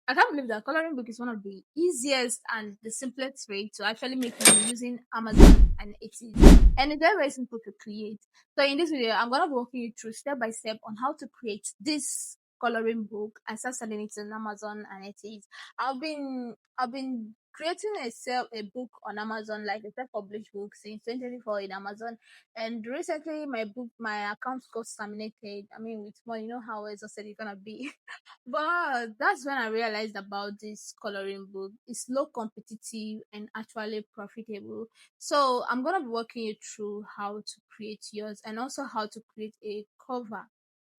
I can't believe that coloring book is one of the easiest and the simplest way to actually make money using Amazon and Etsy. And it's very, very simple to create. So in this video, I'm gonna be walking you through step by step on how to create this coloring book and start selling it on Amazon and Etsy. I've been creating a book on Amazon, like a self-published book since 2024 in Amazon. And recently my account got terminated. I mean, with money, you know how exhausted it's gonna be. But that's when I realized about this coloring book. It's low competitive and actually profitable. So I'm gonna be walking you through how to create yours and also how to create a cover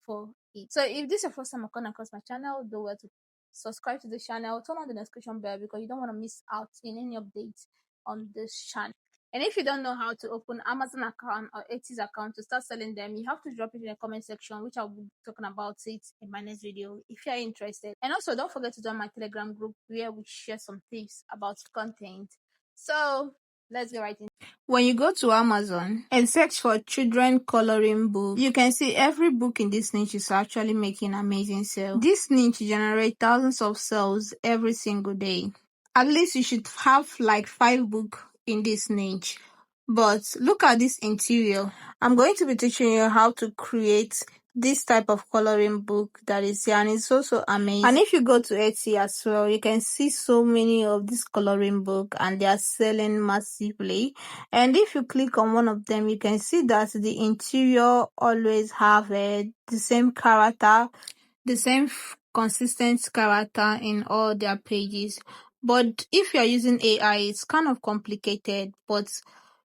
for it. So if this is your first time coming across my channel, don't forget to subscribe to the channel, turn on the notification bell because you don't want to miss out in any updates on this channel. And if you don't know how to open Amazon account or Etsy's account to start selling them, you have to drop it in the comment section, which I'll be talking about it in my next video if you're interested. And also don't forget to join my Telegram group where we share some tips about content. So let's get right in. When you go to Amazon and search for children coloring book, you can see every book in this niche is actually making amazing sales. This niche generates thousands of sales every single day. At least you should have like 5 books in this niche. But look at this interior. I'm going to be teaching you how to create this type of coloring book that is here, and it's also amazing. And if you go to Etsy as well, you can see so many of this coloring book and they are selling massively. And if you click on one of them, you can see that the interior always have the same character, the same consistent character in all their pages. But if you're using AI, it's kind of complicated, but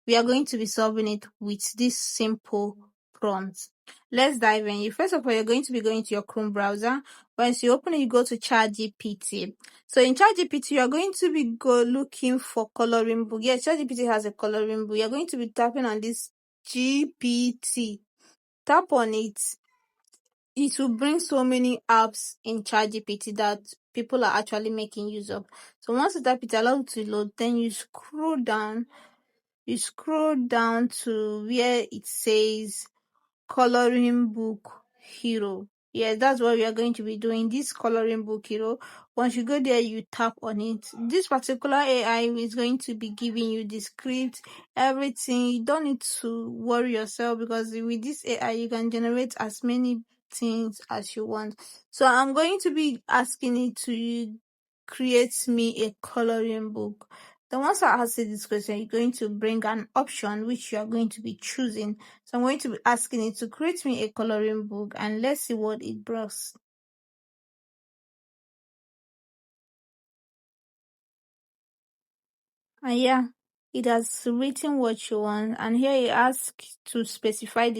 we are going to be solving it with this simple prompt. Let's dive in. First of all, you're going to be going to your Chrome browser. Once you open it, you go to ChatGPT. So in ChatGPT, you are going to be looking for coloring book. Yes, ChatGPT has a coloring book. You're going to be tapping on this GPT. Tap on it. It will bring so many apps in ChatGPT that people are actually making use of. So once you tap it, allow it to load, then you scroll down to where it says coloring book hero. Yeah, that's what we are going to be doing, this coloring book hero. Once you go there, you tap on it. This particular AI is going to be giving you the script, everything. You don't need to worry yourself because with this AI you can generate as many things as you want. So I'm going to be asking it to create me a coloring book. Then once I ask you this question, you're going to bring an option which you are going to be choosing. So I'm going to be asking it to create me a coloring book, and let's see what it brings. And yeah, it has written what you want, and here it asks to specify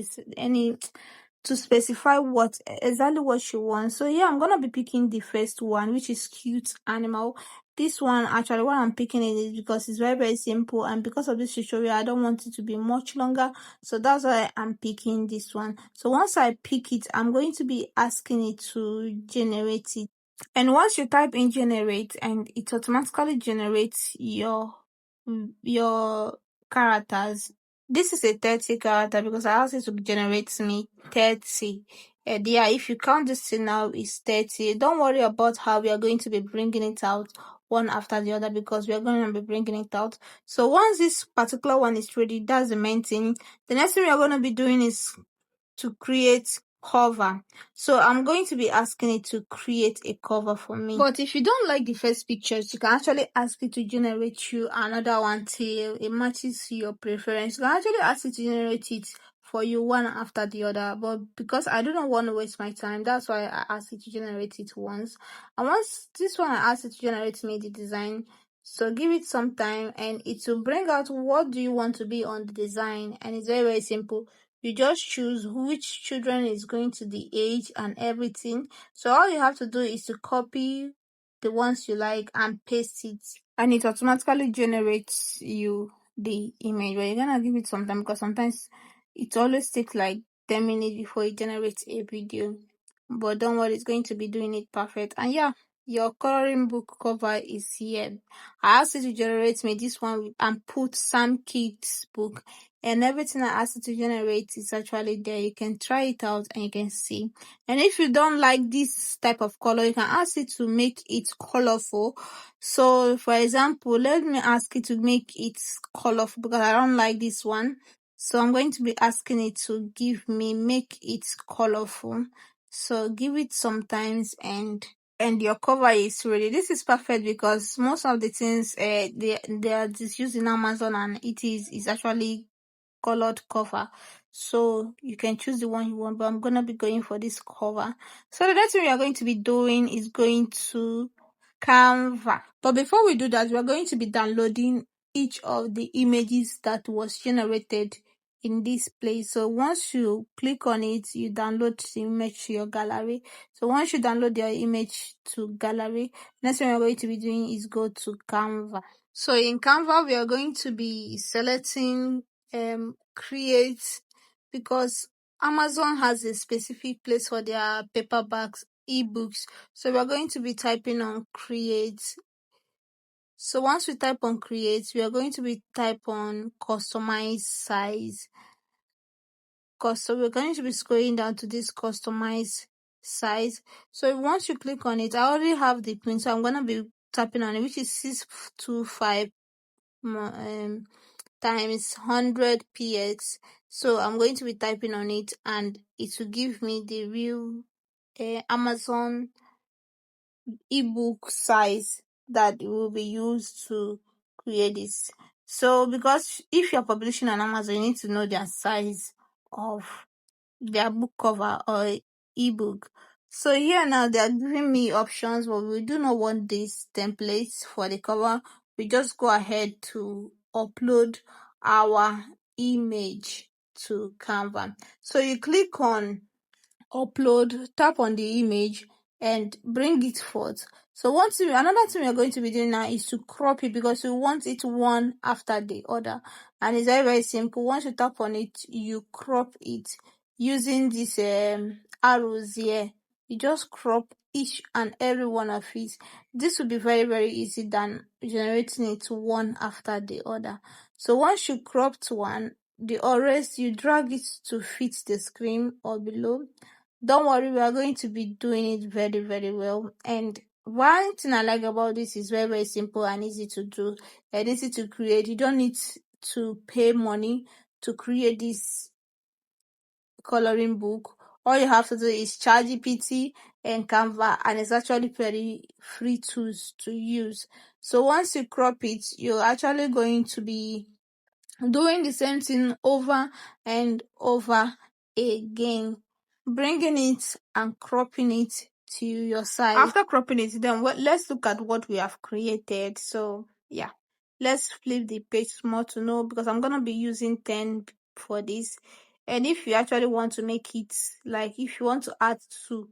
what exactly what you want. So yeah, I'm gonna be picking the first one, which is cute animal. This one, actually, why I'm picking it is because it's very, very simple, and because of this tutorial, I don't want it to be much longer, so that's why I'm picking this one. So once I pick it, I'm going to be asking it to generate it. And once you type in generate, and it automatically generates your characters. This is a 30 character because I asked it to generate me 30. And yeah, if you count this thing now, it's 30. Don't worry about how we are going to be bringing it out one after the other because we are going to be bringing it out. So once this particular one is ready, that's the main thing. The next thing we are going to be doing is to create cover. So I'm going to be asking it to create a cover for me. But if you don't like the first pictures, you can actually ask it to generate you another one till it matches your preference. You can actually ask it to generate it for you one after the other, but because I do not want to waste my time, that's why I asked it to generate it once. And once this one, I asked it to generate me the design. So give it some time and it will bring out what do you want to be on the design, and it's very, very simple. You just choose which children is going to the age and everything. So all you have to do is to copy the ones you like and paste it, and it automatically generates you the image. But you're gonna give it some time because sometimes it always takes like 10 minutes before it generates a video. But don't worry, it's going to be doing it perfect. And yeah, your coloring book cover is here. I asked it to generate me this one and put Sam Kids book. and everything I asked it to generate is actually there. You can try it out and you can see. And if you don't like this type of color, you can ask it to make it colorful. So for example, let me ask it to make it colorful because I don't like this one. So I'm going to be asking it to make it colorful. So give it some times and your cover is ready. This is perfect because most of the things they are just used in Amazon, and it is actually colored cover. So you can choose the one you want, but I'm gonna be going for this cover. So the next thing we are going to be doing is going to Canva. But before we do that, we are going to be downloading each of the images that was generated in this place. So once you click on it, you download the image to your gallery. So once you download your image to gallery, next thing we are going to be doing is go to Canva. So in Canva, we are going to be selecting create, because Amazon has a specific place for their paperbacks, ebooks. So we are going to be typing on create. So once we type on create, we are going to be type on customize size. So we're going to be scrolling down to this customize size. So once you click on it, I already have the print, so I'm gonna be tapping on it, which is 625 times 100 px. So I'm going to be typing on it and it will give me the real Amazon ebook size that will be used to create this. So because if you're publishing on Amazon, you need to know their size of their book cover or ebook. So here now they are giving me options, but we do not want these templates for the cover. We just go ahead to upload our image to Canva. So you click on upload, tap on the image and bring it forth. So another thing we are going to be doing now is to crop it, because we want it one after the other, and it's very, very simple. Once you tap on it, you crop it using these arrows here. You just crop each and every one of it. This will be very, very easy than generating it one after the other. So once you cropped one, the rest you drag it to fit the screen or below. Don't worry, we are going to be doing it very, very well. And one thing I like about this is very, very simple and easy to do and easy to create. You don't need to pay money to create this coloring book. All you have to do is ChatGPT and Canva, and it's actually very free tools to use. So once you crop it, you're actually going to be doing the same thing over and over again, bringing it and cropping it to your size. After cropping it, then let's look at what we have created. So yeah, let's flip the page small to know, because I'm gonna be using 10 for this. And if you actually want to make it, like if you want to add two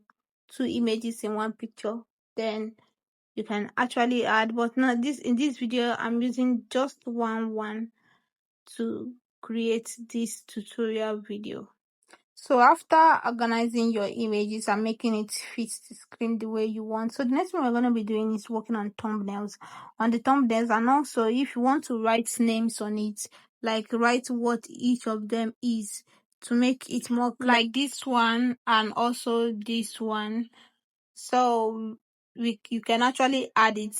images in one picture, then you can actually add. But now in this video I'm using just one to create this tutorial video. So after organizing your images and making it fit the screen the way you want, so the next thing we're going to be doing is working on thumbnails. On the thumbnails, and also if you want to write names on it, like write what each of them is to make it more clear, like this one and also this one. So you can actually add it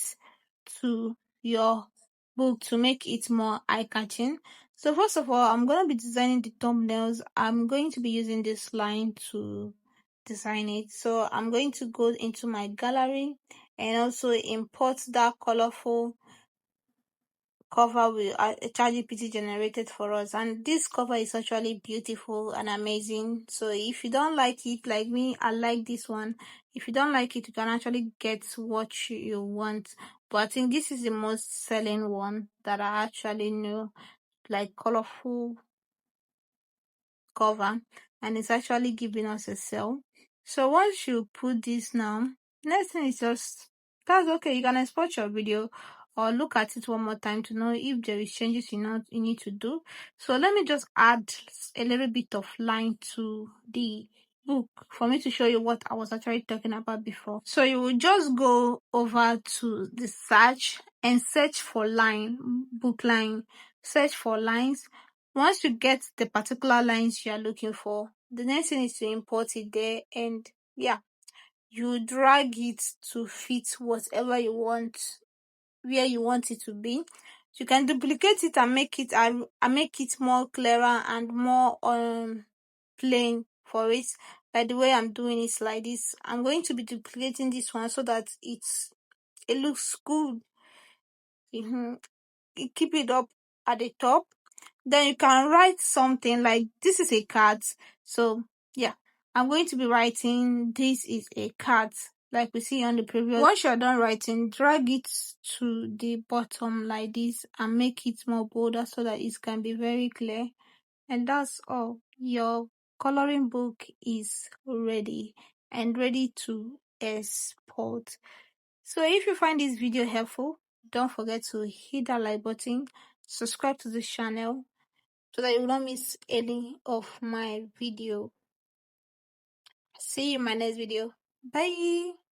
to your book to make it more eye-catching. So first of all, I'm going to be designing the thumbnails. I'm going to be using this line to design it. So I'm going to go into my gallery and also import that colorful cover with ChatGPT generated for us, and this cover is actually beautiful and amazing. So if you don't like it, like me, I like this one. If you don't like it, you can actually get what you want, but I think this is the most selling one that I actually know, like colorful cover, and it's actually giving us a sale. So once you put this now, next thing is just, that's okay. You can export your video or look at it one more time to know if there is changes you need to do. So let me just add a little bit of line to the book for me to show you what I was actually talking about before. So you will just go over to the search and search for line, book line, search for lines. Once you get the particular lines you are looking for, the next thing is to import it there, and yeah, you drag it to fit whatever you want, where you want it to be. You can duplicate it and make it more clearer and more plain for it. Like the way I'm doing it like this, I'm going to be duplicating this one so that it looks good. You keep it up at the top. Then you can write something like this is a cat. So yeah, I'm going to be writing this is a cat, like we see on the previous. Once you're done writing, drag it to the bottom like this and make it more bolder so that it can be very clear. And that's all. Your coloring book is ready and ready to export. So if you find this video helpful, don't forget to hit that like button, subscribe to this channel so that you will not miss any of my video. See you in my next video. Bye.